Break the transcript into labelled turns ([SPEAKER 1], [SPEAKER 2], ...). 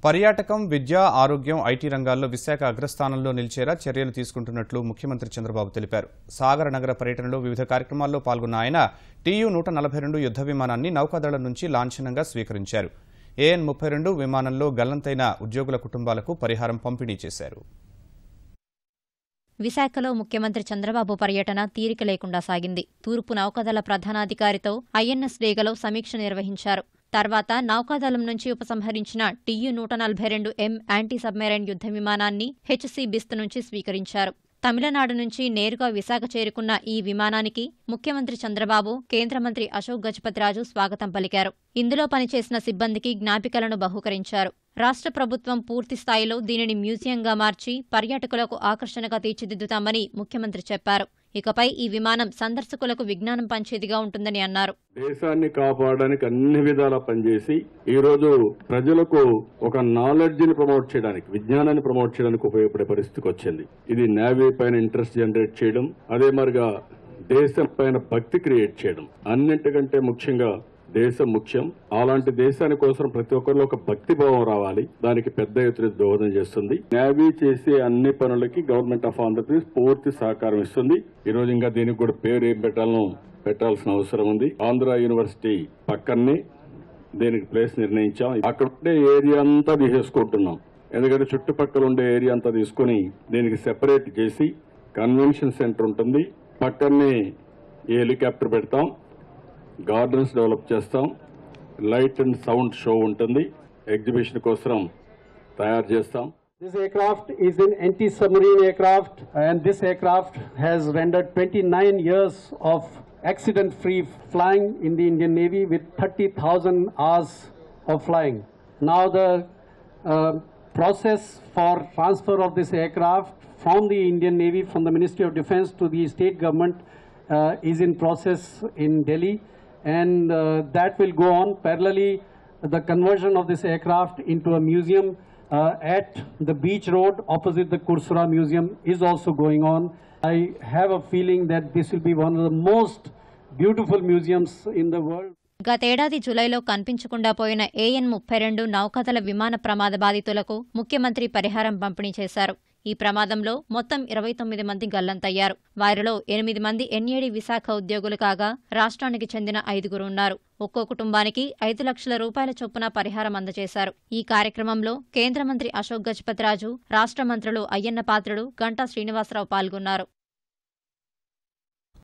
[SPEAKER 1] పర్యాటకం, విద్య, ఆరోగ్యం, ఐటీ రంగాల్లో విశాఖ అగ్రస్థానంలో నిలిచేలా చర్యలు తీసుకుంటున్నట్లు ముఖ్యమంత్రి చంద్రబాబు తెలిపారు. సాగర నగర పర్యటనలో వివిధ కార్యక్రమాల్లో పాల్గొన్న ఆయన TU-142 యుద్ధ విమానాన్ని నౌకాదళం నుంచి లాంఛనంగా స్వీకరించారు. AN-32 విమానంలో గల్లంతైన ఉద్యోగుల కుటుంబాలకు పరిహారం పంపిణీ చేశారు.
[SPEAKER 2] విశాఖలో ముఖ్యమంత్రి చంద్రబాబు పర్యటన తీరిక లేకుండా సాగింది. తూర్పు నౌకాదళ ప్రధానాధికారితో INS డేగలో సమీక్ష నిర్వహించారు. తర్వాత నౌకాదళం నుంచి ఉపసంహరించిన TU-142M యాంటీ సబ్మెరైన్ యుద్ధ విమానాన్ని HC బిస్త్ నుంచి స్వీకరించారు. తమిళనాడు నుంచి నేరుగా విశాఖ చేరుకున్న ఈ విమానానికి ముఖ్యమంత్రి చంద్రబాబు, కేంద్ర మంత్రి అశోక్ గజపతిరాజు స్వాగతం పలికారు. ఇందులో పనిచేసిన సిబ్బందికి జ్ఞాపికలను బహూకరించారు. రాష్ట్ర ప్రభుత్వం పూర్తి స్థాయిలో దీనిని మ్యూజియంగా మార్చి పర్యాటకులకు ఆకర్షణగా తీర్చిదిద్దుతామని ముఖ్యమంత్రి చెప్పారు. ఇకపై ఈ విమానం సందర్శకులకు విజ్ఞానం పంచేదిగా ఉంటుందని అన్నారు.
[SPEAKER 3] దేశాన్ని కాపాడడానికి అన్ని విధాలా పనిచేసి ఈ రోజు ప్రజలకు ఒక నాలెడ్జ్ ని ప్రమోట్ చేయడానికి, విజ్ఞానాన్ని ప్రమోట్ చేయడానికి ఉపయోగపడే పరిస్థితికి వచ్చింది. ఇది నేవీ పైన ఇంట్రెస్ట్ జనరేట్ చేయడం, అదే మరిగా దేశం పైన భక్తి క్రియేట్ చేయడం, అన్నింటికంటే ముఖ్యంగా దేశం ముఖ్యం. అలాంటి దేశాని కోసం ప్రతి ఒక్కరిలో ఒక భక్తి భావం రావాలి. దానికి పెద్ద ఎత్తున దోహదం చేస్తుంది. నేవీ చేసే అన్ని పనులకి గవర్నమెంట్ ఆఫ్ ఆంధ్రప్రదేశ్ పూర్తి సహకారం ఇస్తుంది. ఈ రోజు ఇంకా దీనికి కూడా పేరు ఏం పెట్టాల్సిన అవసరం ఉంది. ఆంధ్ర యూనివర్సిటీ పక్కనే దీనికి ప్లేస్ నిర్ణయించాం. అక్కడ ఉండే ఏరియా అంతా తీసేసుకుంటున్నాం. ఎందుకంటే చుట్టుపక్కల ఉండే ఏరియా అంతా తీసుకుని దీనికి సెపరేట్ చేసి కన్వెన్షన్ సెంటర్ ఉంటుంది. పక్కనే హెలికాప్టర్ పెడతాం, గార్డెన్స్ డెవలప్ చేస్తాం, లైట్ అండ్ సౌండ్ షో ఉంటుంది, ఎగ్జిబిషన్ కోసం తయారు చేస్తాం.
[SPEAKER 4] This aircraft is an anti-submarine aircraft, and this aircraft has rendered 29 years of accident-free flying in the Indian Navy with 30,000 hours of flying. Now the process for transfer of this aircraft from the Indian Navy, from the Ministry of Defence to the state government is in process in Delhi, and that will go on. Parallelly, the conversion of this aircraft into a museum at the beach road opposite the Kursura Museum is also going on. I have a feeling that this will be one of the most beautiful museums in the world.
[SPEAKER 2] గతేడాది జులైలో కనిపించకుండా పోయిన AN-32 నౌకాదళ విమాన ప్రమాద బాధితులకు ముఖ్యమంత్రి పరిహారం పంపిణీ చేశారు. ఈ ప్రమాదంలో మొత్తం 29 మంది గల్లంతయ్యారు. వారిలో 8 మంది NAD విశాఖ ఉద్యోగులు కాగా రాష్ట్రానికి చెందిన 5 ఉన్నారు. ఒక్కో కుటుంబానికి 5 లక్షల రూపాయల చొప్పున పరిహారం అందజేశారు. ఈ కార్యక్రమంలో కేంద్ర మంత్రి అశోక్ గజపతిరాజు, రాష్ట్ర మంత్రులు అయ్యన్న పాత్రుడు, గంటా శ్రీనివాసరావు పాల్గొన్నారు.